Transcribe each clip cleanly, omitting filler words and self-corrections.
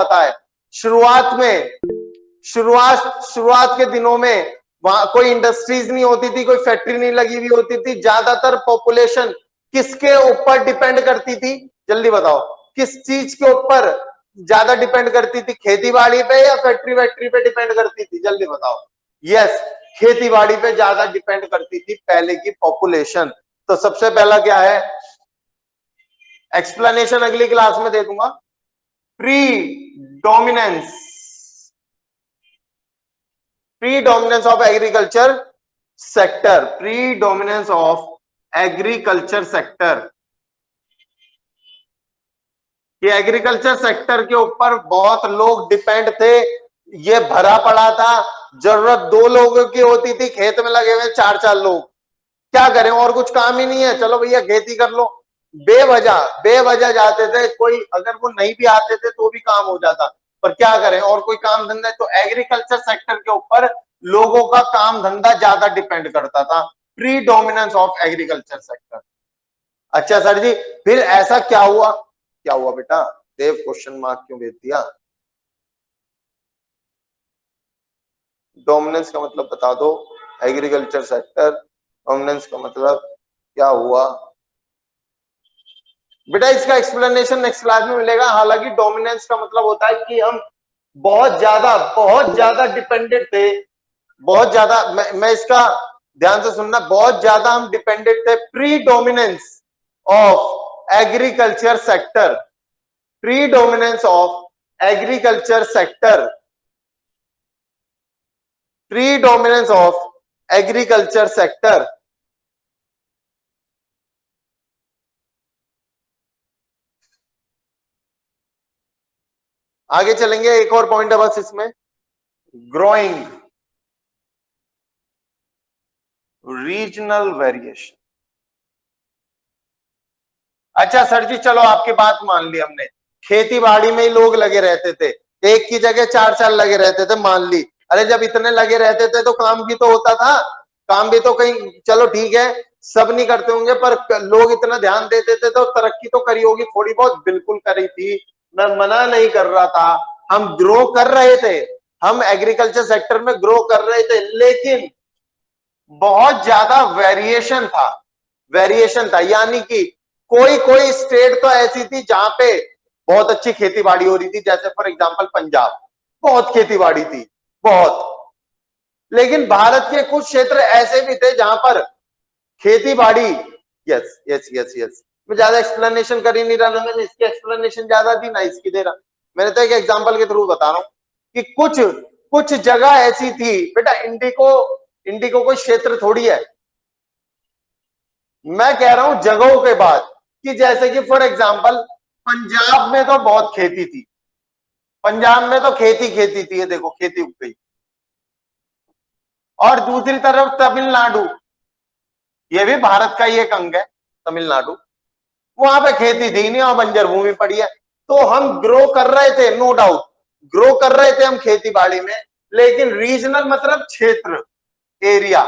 पता है शुरुआत के दिनों में वहां कोई इंडस्ट्रीज नहीं होती थी, कोई फैक्ट्री नहीं लगी हुई होती थी। ज्यादातर पॉपुलेशन किसके ऊपर डिपेंड करती थी? जल्दी बताओ, किस चीज के ऊपर ज्यादा डिपेंड करती थी? खेती बाड़ी पे या फैक्ट्री वैक्ट्री पे डिपेंड करती थी? जल्दी बताओ। यस, खेती बाड़ी पे ज्यादा डिपेंड करती थी पहले की पॉपुलेशन। तो सबसे पहला क्या है? एक्सप्लेनेशन अगली क्लास में दे दूंगा। Predominance of agriculture sector, predominance of agriculture sector. ये एग्रीकल्चर सेक्टर के ऊपर बहुत लोग डिपेंड थे, ये भरा पड़ा था। जरूरत 2 लोगों की होती थी, खेत में लगे हुए 4-4 लोग। क्या करें, और कुछ काम ही नहीं है, चलो भैया खेती कर लो। बेवजह जाते थे, कोई अगर वो नहीं भी आते थे तो भी काम हो जाता, पर क्या करें, और कोई काम धंधा। तो एग्रीकल्चर सेक्टर के ऊपर लोगों का काम धंधा ज्यादा डिपेंड करता था, प्रीडोमिनेंस ऑफ एग्रीकल्चर सेक्टर। अच्छा सर जी, फिर ऐसा क्या हुआ? क्या हुआ बेटा? देव क्वेश्चन मार्क क्यों भेज दिया? डोमिनेंस का मतलब बता दो। एग्रीकल्चर सेक्टर, डोमिनेंस का मतलब क्या हुआ बेटा? इसका एक्सप्लेनेशन नेक्स्ट क्लास में मिलेगा। हालांकि डोमिनेंस का मतलब होता है कि हम बहुत ज्यादा डिपेंडेंट थे, बहुत ज्यादा। मैं इसका ध्यान से सुनना, बहुत ज्यादा हम डिपेंडेंट थे। Predominance of agriculture sector, predominance of agriculture sector, predominance of agriculture sector. आगे चलेंगे, एक और पॉइंट है बस इसमें, ग्रोइंग रीजनल वेरिएशन। अच्छा सर जी, चलो आपकी बात मान ली हमने, खेती बाड़ी में ही लोग लगे रहते थे, एक की जगह 4-4 लगे रहते थे, मान ली। अरे जब इतने लगे रहते थे तो काम भी तो होता था, काम भी तो कहीं, चलो ठीक है सब नहीं करते होंगे, पर लोग इतना ध्यान देते थे तो तरक्की तो करी होगी थोड़ी बहुत, बिल्कुल करी थी। मैं मना नहीं कर रहा था, हम ग्रो कर रहे थे, हम एग्रीकल्चर सेक्टर में ग्रो कर रहे थे, लेकिन बहुत ज्यादा वेरिएशन था। यानी कि कोई कोई स्टेट तो ऐसी थी जहां पे बहुत अच्छी खेती बाड़ी हो रही थी, जैसे फॉर एग्जांपल पंजाब, बहुत खेती बाड़ी थी, बहुत। लेकिन भारत के कुछ क्षेत्र ऐसे भी थे जहां पर खेती बाड़ी, यस यस यस यस, मैं ज्यादा एक्सप्लेनेशन कर ही नहीं रहा, मैंने इसकी एक्सप्लेनेशन ज्यादा दी ना इसकी दे रहा। मैंने तो एक एग्जांपल के थ्रू बता रहा हूं कि कुछ कुछ जगह ऐसी थी बेटा। इंडिको कोई क्षेत्र थोड़ी है, मैं कह रहा हूं जगहों के बाद, कि जैसे कि फॉर एग्जांपल पंजाब में तो बहुत खेती थी, पंजाब में तो खेती थी, ये देखो खेती उग गई। और दूसरी तरफ तमिलनाडु, ये भी भारत का ही एक अंग है तमिलनाडु, वहां पे खेती थी नहीं और बंजर भूमि पड़ी है। तो हम ग्रो कर रहे थे, नो डाउट ग्रो कर रहे थे हम खेती बाड़ी में, लेकिन रीजनल मतलब क्षेत्र, एरिया।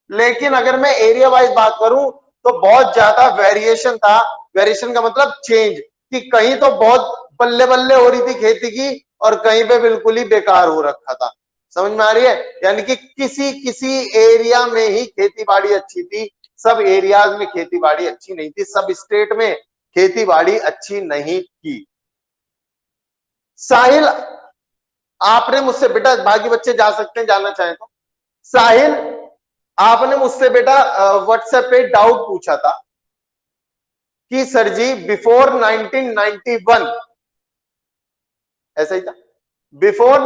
लेकिन अगर मैं एरिया वाइज बात करूं तो बहुत ज्यादा वेरिएशन था। वेरिएशन का मतलब चेंज, कि कहीं तो बहुत बल्ले बल्ले हो रही थी खेती की, और कहीं पे बिल्कुल ही बेकार हो रखा था। समझ में आ रही है? यानी कि किसी किसी एरिया में ही खेती बाड़ी अच्छी थी, सब एरियाज में खेती बाड़ी अच्छी नहीं थी, सब स्टेट में खेती बाड़ी अच्छी नहीं थी। साहिल, आपने मुझसे, बेटा बाकी बच्चे जा सकते हैं जाना चाहें तो। साहिल, आपने मुझसे बेटा व्हाट्सएप पे डाउट पूछा था कि सर जी बिफोर 1991, ऐसा ही था, बिफोर